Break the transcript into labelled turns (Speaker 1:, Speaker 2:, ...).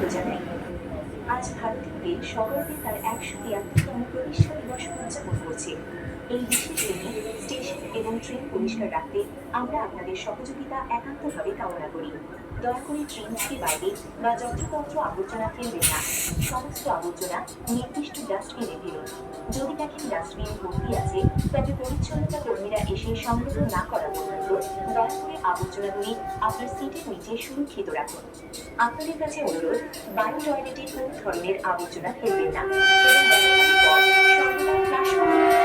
Speaker 1: স্বাগত জানাই। আজ ভারতীয় রেল সগর্বে তার ১৭৩তম প্রতিষ্ঠা দিবস উদযাপন করছে। এই বিশেষ দিনে স্টেশন এবং ট্রেন পরিষ্কার রাখতে আমরা আপনাদের সহযোগিতা একান্তভাবে কামনা করি। দয়া করে ট্রেন থেকে বাইরে বা যত্রতত্র আবর্জনা ফেলবেন না। সমস্ত আবর্জনা নির্দিষ্ট ডাস্টবিনে ফেলুন। যদি দেখেন ডাস্টবিন ভর্তি আছে, তবে পরিচ্ছন্নতা কর্মীরা এসে সংগ্রহ না করা পর্যন্ত দয়া করে আবর্জনাগুলি আপনার সিটের নিচে সুরক্ষিত রাখুন। আপনাদের কাছে অনুরোধ, বায়ু টয়লেটে কোনো ধরনের আবর্জনা ফেলবেন না এবং ব্যবহারের পর সর্বদা ফ্লাশ করুন।